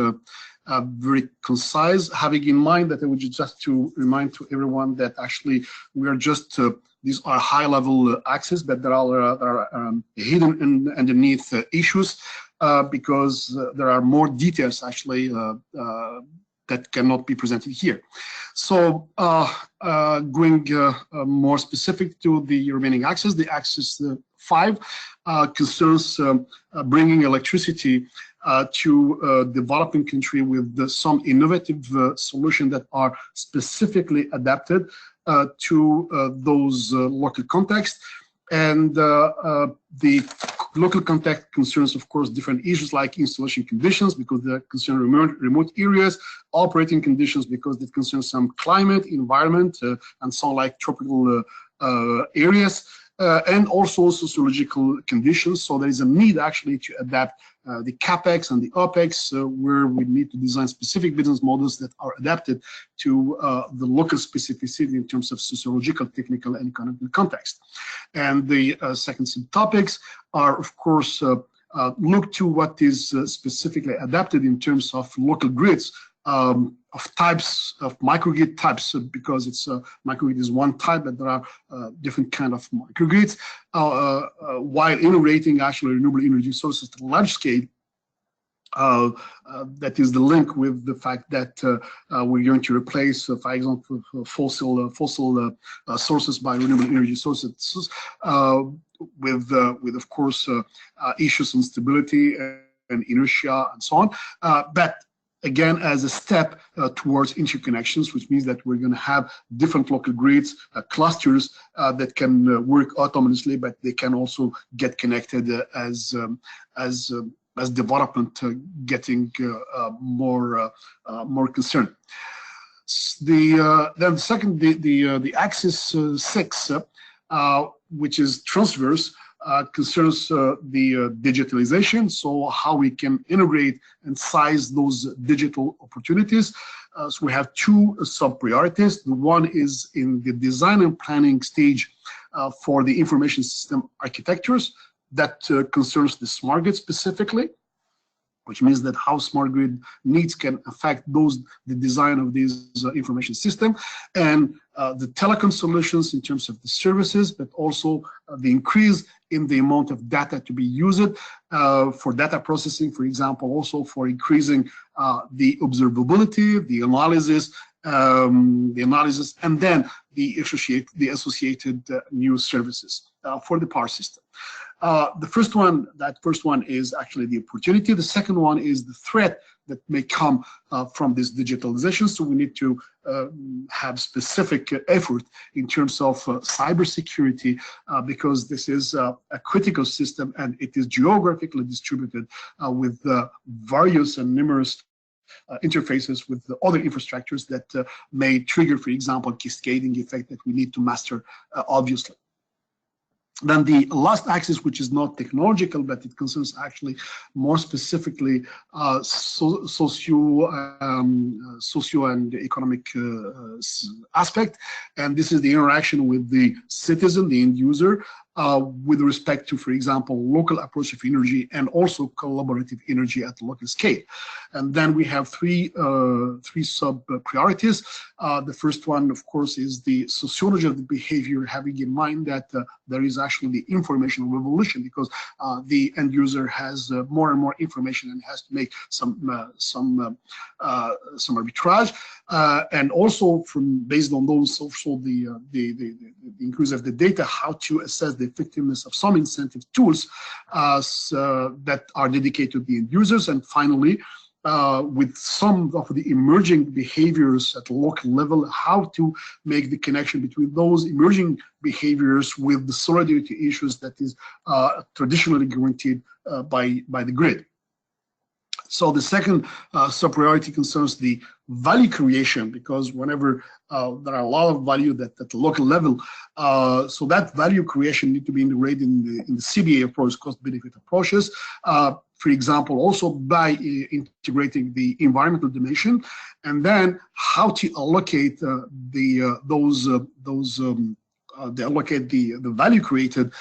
very concise, having in mind that I would just to remind to everyone that actually we are just these are high-level axes, but there are hidden underneath issues because there are more details actually that cannot be presented here. So going more specific to the remaining axis, the axis 5 concerns bringing electricity to a developing country with some innovative solutions that are specifically adapted to those local contexts. And the local context concerns, of course, different issues like installation conditions, because they concern remote areas, operating conditions, because they concern some climate, environment, and so like tropical areas, and also sociological conditions. So there is a need actually to adapt the CapEx and the OpEx, where we need to design specific business models that are adapted to the local specificity in terms of sociological, technical, and economic context. And the second subtopics are, of course, look to what is specifically adapted in terms of local grids, of types of microgrid types, because it's microgrid is one type, but there are different kind of microgrids, while integrating actually renewable energy sources to large scale. That is the link with the fact that we're going to replace, for example, fossil sources by renewable energy sources, with of course issues on stability and inertia and so on, but again, as a step towards interconnections, which means that we're going to have different local grids, clusters that can work autonomously, but they can also get connected as development getting more concerned. Then second, the axis 6, which is transverse, concerns the digitalization, so how we can integrate and size those digital opportunities. So we have 2 sub-priorities. The one is in the design and planning stage for the information system architectures that concerns the smart grid specifically, which means that how smart grid needs can affect the design of these information system, and the telecom solutions in terms of the services, but also the increase in the amount of data to be used for data processing, for example, also for increasing the observability, the analysis, and then the associated new services for the power system. The first one is actually the opportunity. The second one is the threat that may come from this digitalization. So we need to have specific effort in terms of cybersecurity, because this is a critical system and it is geographically distributed with various and numerous interfaces with the other infrastructures that may trigger, for example, cascading effect that we need to master, obviously. Then the last axis, which is not technological, but it concerns actually more specifically socio and economic aspect, and this is the interaction with the citizen, the end user, with respect to, for example, local approach of energy and also collaborative energy at the local scale. And then we have three sub priorities. The first one, of course, is the sociology of the behavior, having in mind that there is actually the information revolution, because the end user has more and more information and has to make some arbitrage, and also based on those, also the increase of the data, how to assess the effectiveness of some incentive tools that are dedicated to the end users. And finally, with some of the emerging behaviors at the local level, how to make the connection between those emerging behaviors with the solidarity issues that is traditionally guaranteed by the grid. So the second sub-priority concerns the value creation, because whenever there are a lot of value that at the local level, so that value creation need to be integrated in the CBA approach, cost-benefit approaches. For example, also by integrating the environmental dimension, and then how to allocate the value created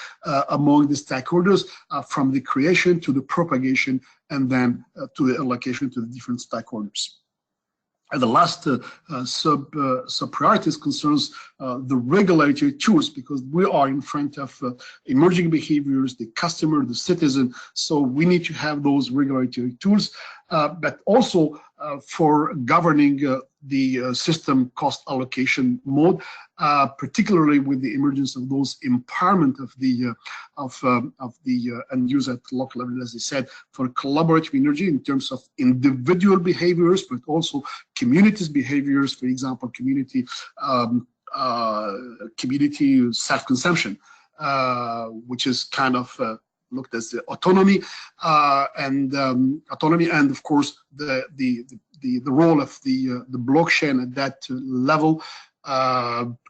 among the stakeholders from the creation to the propagation and then to the allocation to the different stakeholders. And the last sub-priorities concerns the regulatory tools, because we are in front of emerging behaviors, the customer, the citizen, so we need to have those regulatory tools, but also for governing the system cost allocation mode, particularly with the emergence of those empowerment of the end user at local level, as I said, for collaborative energy in terms of individual behaviors, but also communities' behaviors, for example, community self-consumption, which is kind of looked as the autonomy, and of course the role of the blockchain at that level,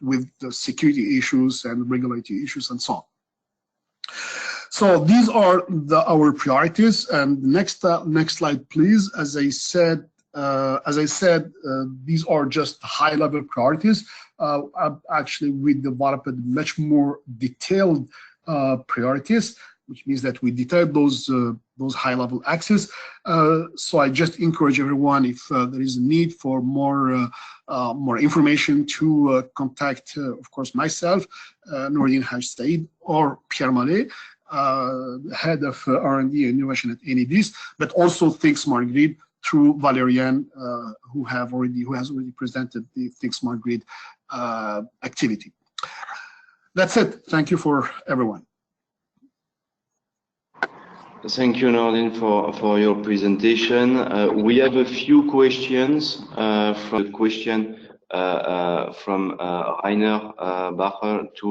with the security issues and regulatory issues and so on. So these are our priorities. And next slide, please. As I said, these are just high-level priorities. Actually, we developed much more detailed priorities, which means that we detailed those high-level axes. So I just encourage everyone, if there is a need for more information, to contact, of course, myself, Nourdine Haj Said, or Pierre Mallet, head of R&D and innovation at Enedis, but also Think Smart Grid through Valerian, who has already presented the Think Smart Grid activity. That's it. Thank you for everyone. Thank you, Nourdine, for your presentation. We have a few questions from Rainer Bacher to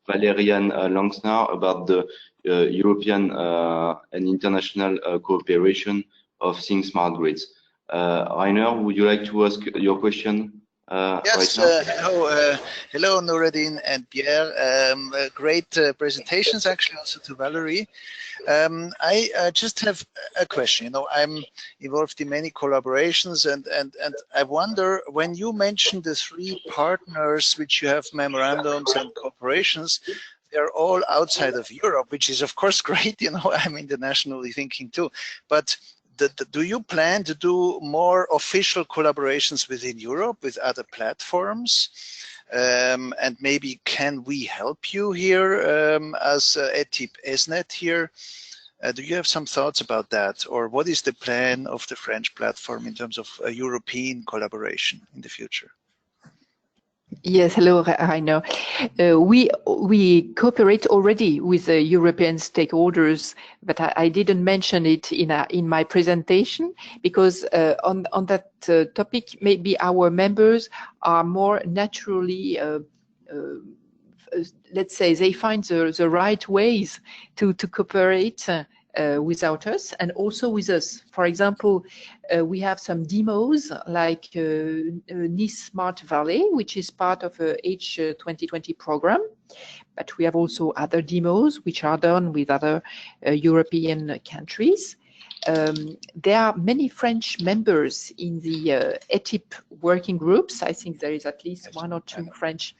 Valerian Langsnar about the European and international cooperation of Think Smart Grids. Rainer, would you like to ask your question? Yes, hello Nourdine and Pierre. Great presentations, actually, also to Valerie. I just have a question. You know, I'm involved in many collaborations, and I wonder, when you mentioned the three partners which you have memorandums and cooperations, they're all outside of Europe, which is of course great. You know, I'm internationally thinking too, but do you plan to do more official collaborations within Europe with other platforms? And maybe can we help you here as ETIP SNET here? Do you have some thoughts about that? Or what is the plan of the French platform in terms of a European collaboration in the future? Yes, hello, Rainer. We cooperate already with the European stakeholders, but I didn't mention it in my presentation, because on that topic, maybe our members are more naturally, let's say, they find the right ways to cooperate without us and also with us. For example, we have some demos like Nice Smart Valley, which is part of a H2020 program, but we have also other demos which are done with other European countries. There are many French members in the ETIP working groups. I think there is at least one or two French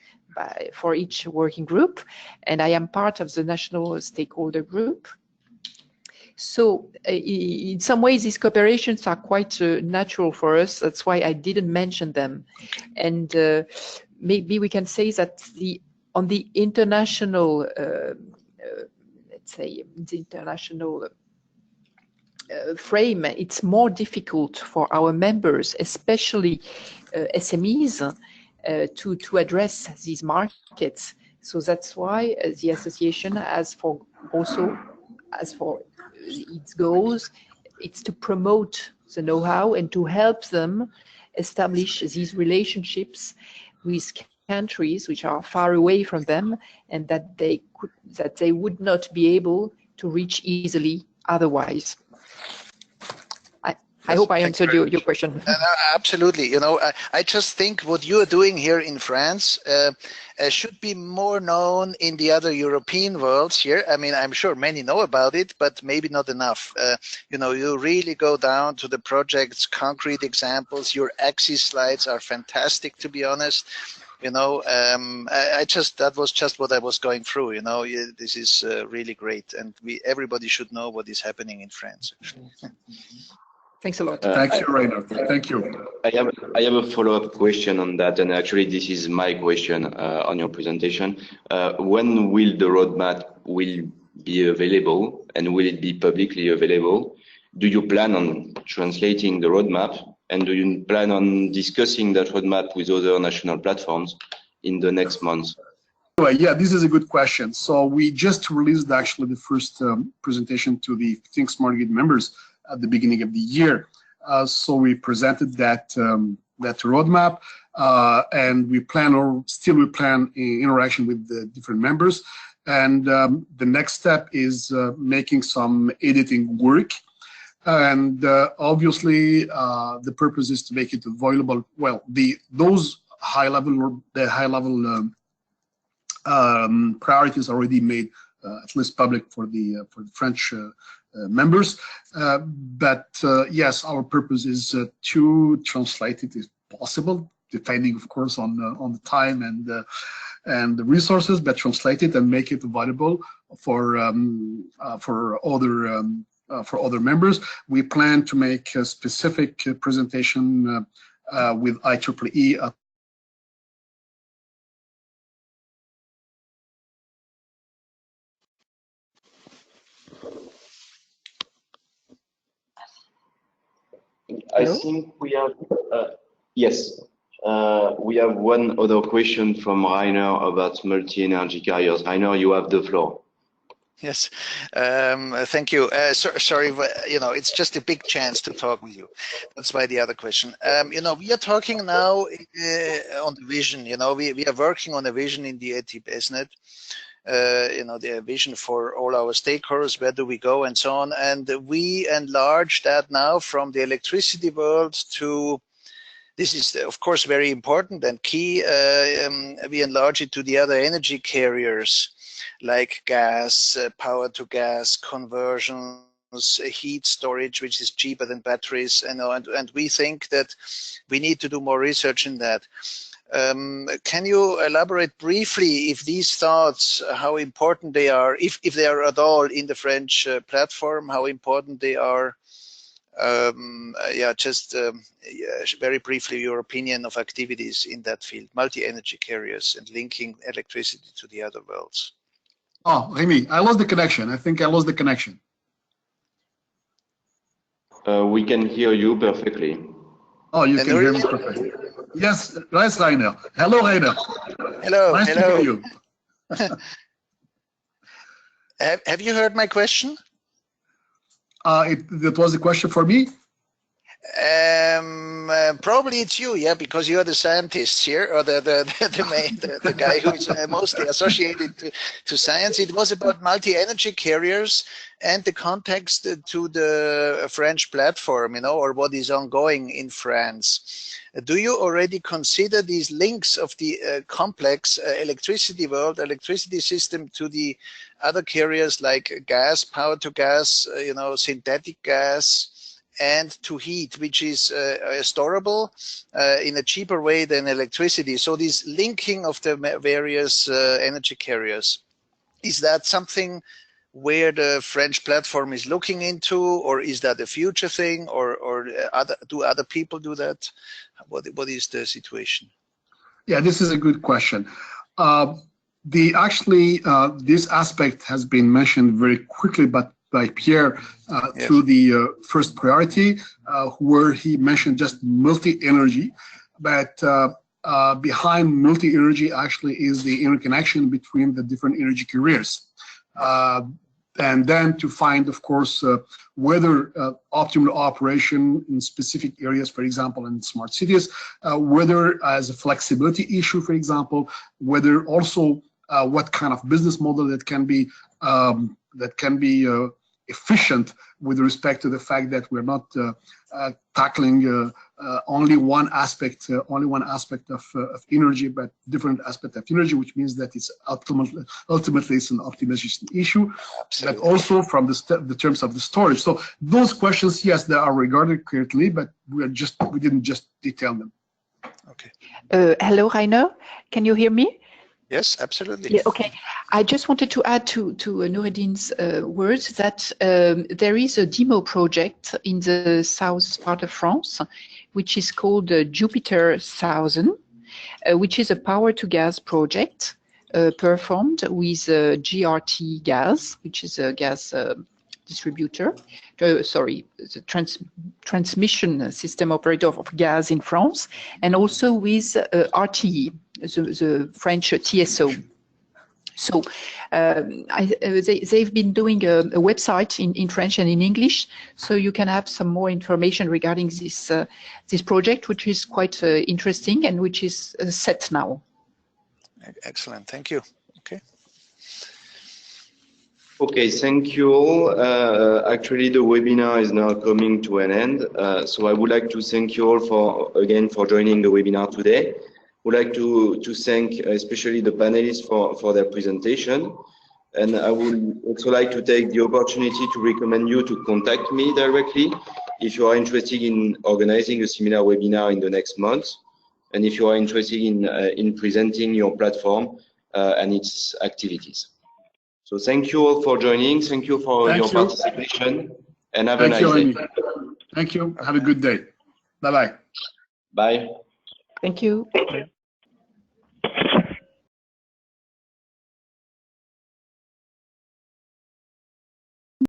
for each working group, and I am part of the national stakeholder group. So in some ways, these cooperations are quite natural for us. That's why I didn't mention them. And maybe we can say that on the international, let's say, the international frame, it's more difficult for our members, especially SMEs, to address these markets. So that's why the association, as for its goals, it's to promote the know-how and to help them establish these relationships with countries which are far away from them and that they would not be able to reach easily otherwise. I hope I answered your question. Absolutely. You know, I just think what you are doing here in France should be more known in the other European worlds here. I mean, I'm sure many know about it, but maybe not enough. You know, you really go down to the projects, concrete examples. Your axis slides are fantastic, to be honest. You know, that was just what I was going through. You know, this is really great, and everybody should know what is happening in France. Thanks a lot. Thank you, Rainer. Thank you. I have a follow-up question on that, and actually this is my question on your presentation. When will the roadmap be available, and will it be publicly available? Do you plan on translating the roadmap, and do you plan on discussing that roadmap with other national platforms in the next months? Yeah, this is a good question. So we just released actually the first presentation to the Think Smart Grid members at the beginning of the year. So we presented that roadmap, and we plan interaction with the different members. And the next step is making some editing work. And obviously, the purpose is to make it available. Well, those high level priorities already made at least public for the French members, but yes, our purpose is to translate it if possible, depending, of course, on the time and the resources, but translate it and make it available for other members. We plan to make a specific presentation with IEEE. I think we have, yes, we have one other question from Rainer about multi-energy carriers. Rainer, you have the floor. Yes, thank you. Sorry, you know, it's just a big chance to talk with you. That's why the other question. You know, we are talking now on the vision. You know, we are working on a vision in the ETIP SNET. You know, the vision for all our stakeholders, where do we go, and so on. And we enlarge that now from the electricity world to, this is of course very important and key, we enlarge it to the other energy carriers like gas, power to gas, conversions, heat storage, which is cheaper than batteries, and we think that we need to do more research in that. Can you elaborate briefly if these thoughts, how important they are, if they are at all in the French platform, how important they are? Yeah, just very briefly your opinion of activities in that field, multi-energy carriers and linking electricity to the other worlds. Oh, Rémi, I lost the connection. I think I lost the connection. We can hear you perfectly. Oh, you can hear me perfectly. Yes, nice, Rainer. Hello, Rainer. Hello. Nice to hear you. Have you heard my question? That was a question for me? Probably it's you, yeah, because you're the scientist here, or the guy who is mostly associated to science. It was about multi-energy carriers and the context to the French platform, you know, or what is ongoing in France. Do you already consider these links of the complex electricity system to the other carriers like gas, power to gas, you know, synthetic gas, and to heat, which is storable in a cheaper way than electricity. So this linking of the various energy carriers, is that something where the French platform is looking into, or is that a future thing, or do other people do that? What is the situation? Yeah, this is a good question. This aspect has been mentioned very quickly, but by Pierre Yes. through the first priority, where he mentioned just multi-energy, but behind multi-energy actually is the interconnection between the different energy carriers. And then to find, of course, whether optimal operation in specific areas, for example, in smart cities, whether as a flexibility issue, for example, whether also what kind of business model that can be efficient with respect to the fact that we're not tackling only one aspect of energy, but different aspect of energy, which means that it's ultimately it's an optimization issue. Absolutely. But also from the terms of the storage. So those questions, yes, they are regarded currently, but we didn't just detail them. Okay. Hello, Rainer. Can you hear me? Yes, absolutely. Yeah, okay. I just wanted to add to Noureddin's words that there is a demo project in the south part of France, which is called Jupiter 1000, which is a power-to-gas project performed with GRT gas, which is a gas distributor, the transmission system operator of gas in France, and also with RTE, the French TSO. So they've been doing a website in French and in English, so you can have some more information regarding this project, which is quite interesting and which is set now. Excellent, thank you. Okay. Okay, thank you all. Actually, the webinar is now coming to an end. So I would like to thank you all again for joining the webinar today. Would like to thank especially the panelists for their presentation. And I would also like to take the opportunity to recommend you to contact me directly if you are interested in organizing a similar webinar in the next month, and if you are interested in presenting your platform and its activities. So thank you all for joining. Thank you for your participation, and have a nice day. Thank you. Have a good day. Bye-bye. Bye. Thank you.